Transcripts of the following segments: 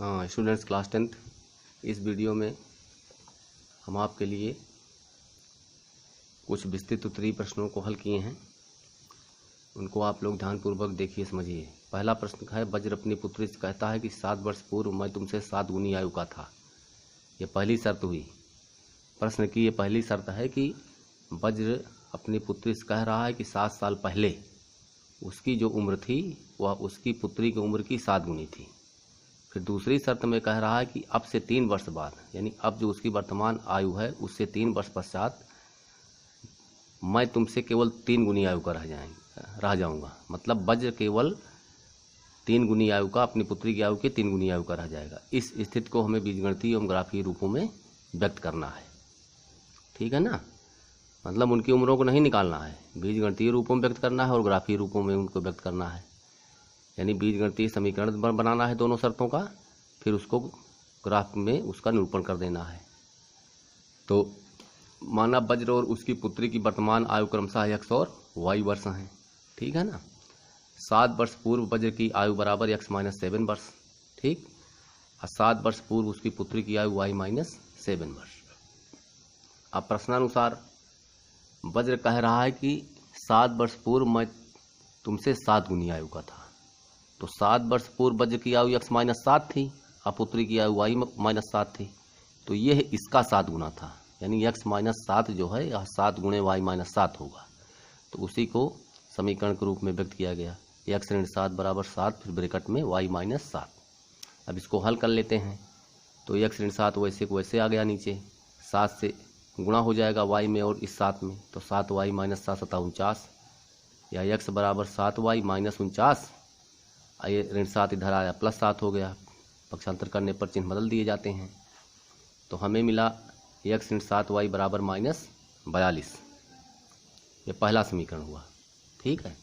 हाँ students, class 10th। इस video में हम आपके लिए कुछ विस्तृत उत्तरीय प्रश्नों को हल किए हैं। उनको आप लोग ध्यानपूर्वक देखिए, समझिए। पहला प्रश्न है, वज्र अपनी पुत्री से कहता है कि 7 वर्ष पूर्व मैं तुमसे 7 गुनी आयु का था। ये पहली शर्त हुई। प्रश्न की ये पहली शर्त है कि वज्र अपनी पुत्री से कह रहा है कि 7 साल पहले उसकी जो उम्र थी वह उसकी पुत्री की उम्र की 7 गुनी थी। फिर दूसरी शर्त में कह रहा है कि अब से 3 वर्ष बाद, यानी अब जो उसकी वर्तमान आयु है उससे 3 वर्ष पश्चात मैं तुमसे केवल 3 गुनी आयु का रह जाऊंगा। मतलब वज्र केवल 3 गुनी आयु का, अपनी पुत्री की आयु के 3 गुनी आयु का रह जाएगा। इस स्थिति को हमें बीजगणितीय एवं ग्राफीय रूपों में व्यक्त करना है। ठीक है ना? मतलब उनकी उम्रों को नहीं निकालना है, बीजगणितीय रूपों में व्यक्त करना है और ग्राफीय रूपों में उनको व्यक्त करना है। यानी बीजगणितीय समीकरण बनाना है दोनों शर्तों का, फिर उसको ग्राफ में उसका निरूपण कर देना है। तो माना वज्र और उसकी पुत्री की वर्तमान आयु क्रमशः x और y वर्ष हैं। ठीक है ना? 7 वर्ष पूर्व वज्र की आयु बराबर x - 7 वर्ष। ठीक, और 7 वर्ष पूर्व उसकी पुत्री की आयु y - 7 वर्ष। अब प्रश्नानुसार वज्र कह रहा है कि 7 वर्ष पूर्व मैं तुमसे 7 गुनी आयु का था। तो 7 वर्ष पूर्व वज्र की आयु x - 7 थी और पुत्री की आयु y - 7 थी। तो यह इसका 7 गुना था, यानी x - 7 जो है यह 7 गुणे y - 7 होगा। तो उसी को समीकरण के रूप में व्यक्त किया गया, x ऋण 7 बराबर 7, फिर ब्रैकेट में y - 7। अब इसको हल कर लेते हैं। तो x ऋण 7 वैसे को वैसे आ गया नीचे, 7 से गुणा हो जाएगा y में और इस 7 में, तो 7y - 7 = 49, या x बराबर 7y - 49। ये ऋण 7 इधर आया, +7 हो गया। पक्षांतर करने पर चिन्ह बदल दिए जाते हैं। तो हमें मिला x ऋण 7y बराबर -42। ये पहला समीकरण हुआ। ठीक है।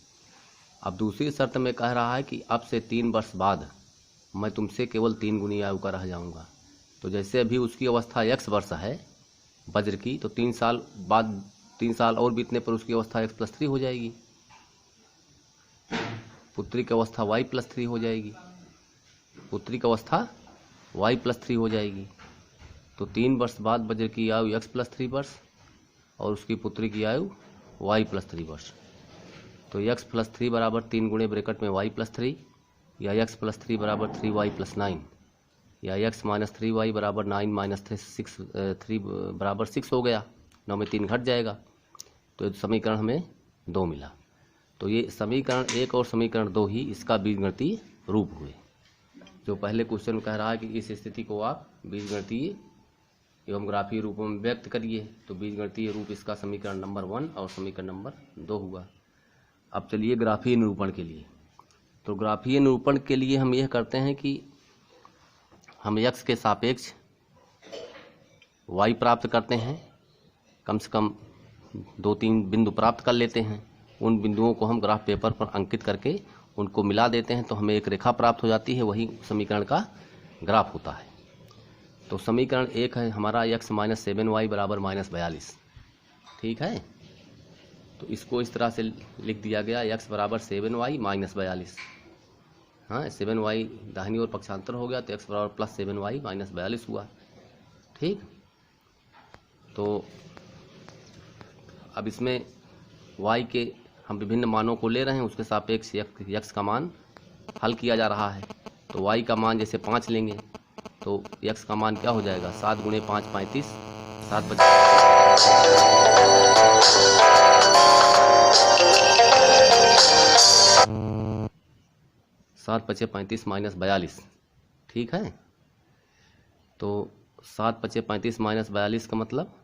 अब दूसरी शर्त में कह रहा है कि अब से 3 वर्ष बाद मैं तुमसे केवल 3 गुनी आयु का रह जाऊंगा। तो जैसे अभी उसकी अवस्था x वर्ष है वज्र की, तो 3 साल बाद, 3 साल और बीतने पर उसकी अवस्था x + 3 हो जाएगी, पुत्री की अवस्था y + 3 हो जाएगी, पुत्री की अवस्था y + 3 हो जाएगी। तो 3 वर्ष बाद वज्र की आयु x + 3 वर्ष और उसकी पुत्री की आयु y + 3 वर्ष। तो x + 3 बराबर 3 गुणे ब्रैकेट में y + 3, या x + 3 बराबर 3y + 9, या x - 3y बराबर 9 - 3 बराबर 6 हो गया। 9 में 3 घट जाएगा। तो समीकरण हमें 2 मिला। तो ये समीकरण 1 और समीकरण 2 ही इसका बीजगणितीय रूप हुए। जो पहले क्वेश्चन में कह रहा है कि इस स्थिति को आप बीजगणितीय एवं ग्राफीय रूपों में व्यक्त करिए, तो बीजगणितीय रूप इसका समीकरण नंबर 1 और समीकरण नंबर 2 हुआ। अब चलिए ग्राफीय निरूपण के लिए। तो ग्राफीय निरूपण के लिए हम यह करते हैं कि हम x के सापेक्ष y प्राप्त करते हैं, कम से कम 2-3 बिंदु प्राप्त कर लेते हैं। उन बिंदुओं को हम ग्राफ पेपर पर अंकित करके उनको मिला देते हैं, तो हमें एक रेखा प्राप्त हो जाती है, वही समीकरण का ग्राफ होता है। तो समीकरण 1 है हमारा x - 7y बराबर -42। ठीक है। तो इसको इस तरह से लिख दिया गया, x बराबर 7y - 42। हाँ, 7y दाहिनी ओर पक्षांतर हो गया, तो x बराबर +7y - 42 हुआ। ठीक। तो अब इसमें y के हम विभिन्न मानों को ले रहे हैं, उसके सापेक्ष x का मान हल किया जा रहा है। तो y का मान जैसे 5 लेंगे तो x का मान क्या हो जाएगा, 7 गुणे 5 = 35, 7 × 35 - 42। ठीक है। तो 7 × 35 - 42 का मतलब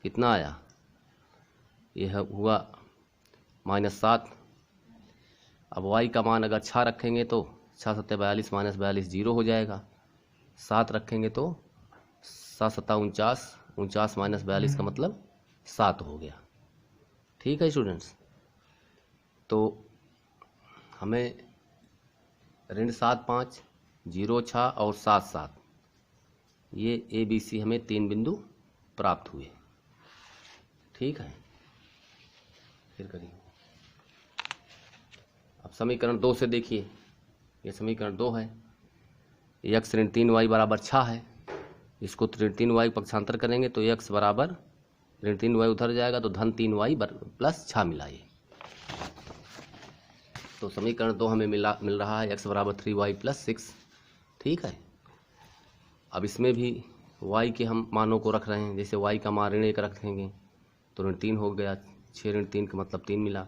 कितना आया, यह हुआ -7। अब y का मान अगर 6 रखेंगे तो 6 × 7 = 42 - 42 0 हो जाएगा। 7 रखेंगे तो 7 × 7 = 49, 49 - 42 का मतलब 7 हो गया। ठीक है स्टूडेंट्स। तो हमें ऋण 7 5, 0 6 और 7 7, ये ABC हमें 3 बिंदु प्राप्त हुए। ठीक है। फिर करिए। अब समीकरण 2 से देखिए, ये समीकरण 2 है। x ऋण 3y बराबर 6 है। इसको ऋण 3y पक्षांतर करेंगे तो x बराबर ऋण 3y उधर जाएगा तो धन 3y प्लस 6 मिला ये। तो समीकरण 2 हमें मिल रहा है x बराबर 3y प्लस 6। ठीक है। अब इसमें भी y के हम मानों को रख रहे हैं। जैसे y का मान ऋण 1 रखेंगे तो ऋण 3 हो गया, 6 ऋण 3 का मतलब 3 मिला।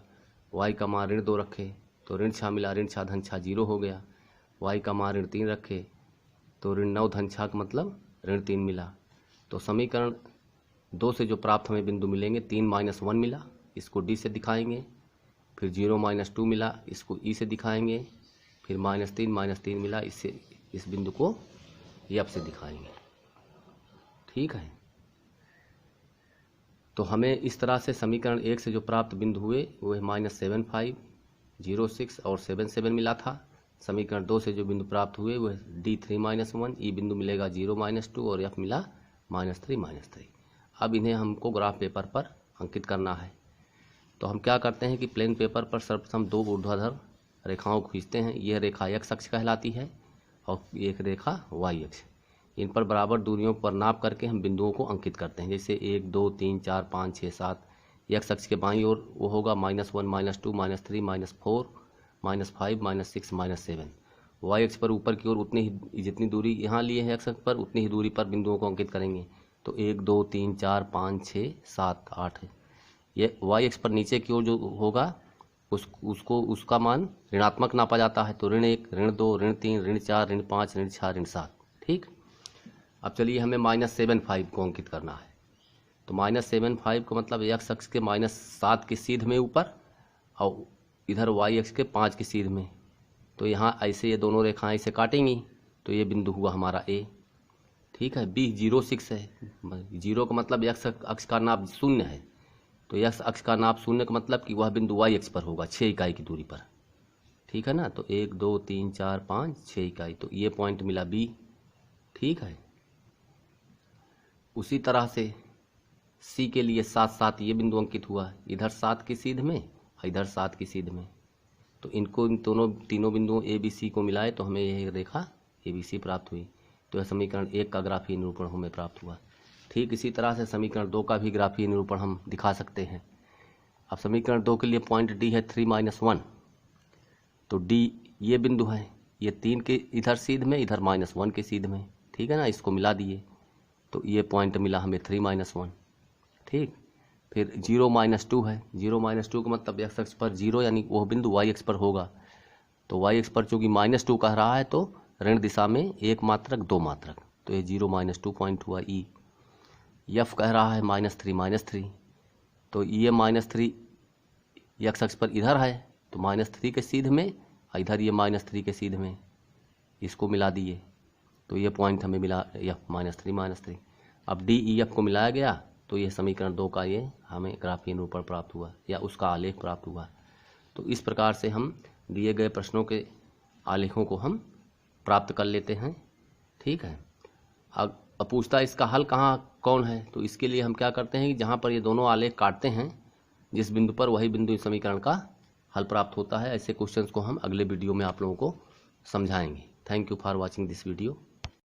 y का मान ऋण 2 रखे तो ऋण 6 मिला, ऋण 6 धन 6 0 हो गया। y का मान ऋण 3 रखे तो ऋण 9 धन 6 का मतलब ऋण 3 मिला। तो समीकरण 2 से जो प्राप्त हमें बिंदु मिलेंगे, 3 - 1 मिला, इसको d से दिखाएंगे। फिर 0 - 2 मिला, इसको e से दिखाएंगे। फिर -3 मिला, इससे इस बिंदु को f से दिखाएंगे। ठीक है। तो हमें इस तरह से समीकरण 1 से जो प्राप्त बिंदु हुए वो -7, 5, 0, 6 और 7, 7 मिला था। समीकरण 2 से जो बिंदु प्राप्त हुए वो D3 - 1, ई बिंदु मिलेगा 0 - 2 और f मिला -3 - 3। अब इन्हें हमको ग्राफ पेपर पर अंकित करना है। तो हम क्या करते हैं कि प्लेन पेपर पर सर्वप्रथम 2 ऊर्ध्वाधर रेखाओं को खींचते हैं। यह रेखा x अक्ष कहलाती है और एक रेखा y अक्ष। इन पर बराबर दूरियों पर नाप करके हम बिंदुओं को अंकित करते हैं। जैसे 1, 2, 3, 4, 5, 6, 7। x अक्ष के बाईं ओर वो होगा -1, -2, -3, -4, -5, -6, -7। y अक्ष पर ऊपर की ओर उतनी ही जितनी दूरी यहाँ लिए है x अक्ष पर, उतनी ही दूरी पर बिंदुओं को अंकित करेंगे। तो 1, 2, 3, 4, 5, 6, 7, 8 है। ये y अक्ष पर नीचे की ओर जो होगा उसका मान ऋणात्मक नापा जाता है। तो ऋण 1, ऋण 2, ऋण 3, ऋण 4, ऋण 5, ऋण 6, ऋण 7। ठीक। अब चलिए हमें -7, 5 को अंकित करना है। तो -7, 5 का मतलब x अक्ष के -7 की सीध में ऊपर और इधर y अक्ष के 5 की सीध में। तो यहाँ ऐसे ये दोनों रेखाएं इसे काटेंगी तो ये बिंदु हुआ हमारा A। ठीक है। B 0, 6 है। 0 का मतलब x अक्ष का नाप 0 है। तो x अक्ष का नाप 0 का मतलब कि वह बिंदु y अक्ष पर होगा 6 इकाई की दूरी पर। ठीक है ना। तो 1, 2, 3, 4, 5, 6 इकाई। तो ये पॉइंट मिला B। ठीक है। उसी तरह से C के लिए 7, 7 ये बिंदु अंकित हुआ, इधर 7 की सीध में और इधर 7 की सीध में। तो इनको इन तीनों बिंदुओं A B C को मिलाए तो हमें यह रेखा ABC प्राप्त हुई। तो यह समीकरण 1 का ग्राफीय निरूपण हमें प्राप्त हुआ। ठीक इसी तरह से समीकरण 2 का भी ग्राफीय निरूपण हम दिखा सकते हैं। अब समीकरण 2 के लिए पॉइंट D है 3 - 1। तो D ये बिंदु है, ये 3 के इधर सीध में, इधर -1 के सीध में। ठीक है ना। इसको मिला दिए तो ये पॉइंट मिला हमें 3 - 1। ठीक। फिर 0 - 2 है। 0 - 2 का मतलब x अक्ष पर 0 यानी वह बिंदु y अक्ष पर होगा। तो y अक्ष पर चूंकि -2 कह रहा है तो ऋण दिशा में 1 मात्रक 2 मात्रक। तो ये 0 - 2 पॉइंट हुआ E। f कह रहा है -3 - 3। तो ये -3 x अक्ष पर इधर है तो -3 के सीध में, इधर ये -3 के सीध में, इसको मिला दिए तो ये पॉइंट हमें मिला f -3 - 3। अब D E F को मिलाया गया तो यह समीकरण 2 का ये हमें ग्राफीय निरूपण प्राप्त हुआ या उसका आलेख प्राप्त हुआ। तो इस प्रकार से हम दिए गए प्रश्नों के आलेखों को हम प्राप्त कर लेते हैं। ठीक है। अब पूछता है इसका हल कौन है। तो इसके लिए हम क्या करते हैं कि जहाँ पर ये दोनों आलेख काटते हैं जिस बिंदु पर, वही बिंदु इस समीकरण का हल प्राप्त होता है। ऐसे क्वेश्चंस को हम अगले वीडियो में आप लोगों को समझाएंगे। Thank you for watching this video.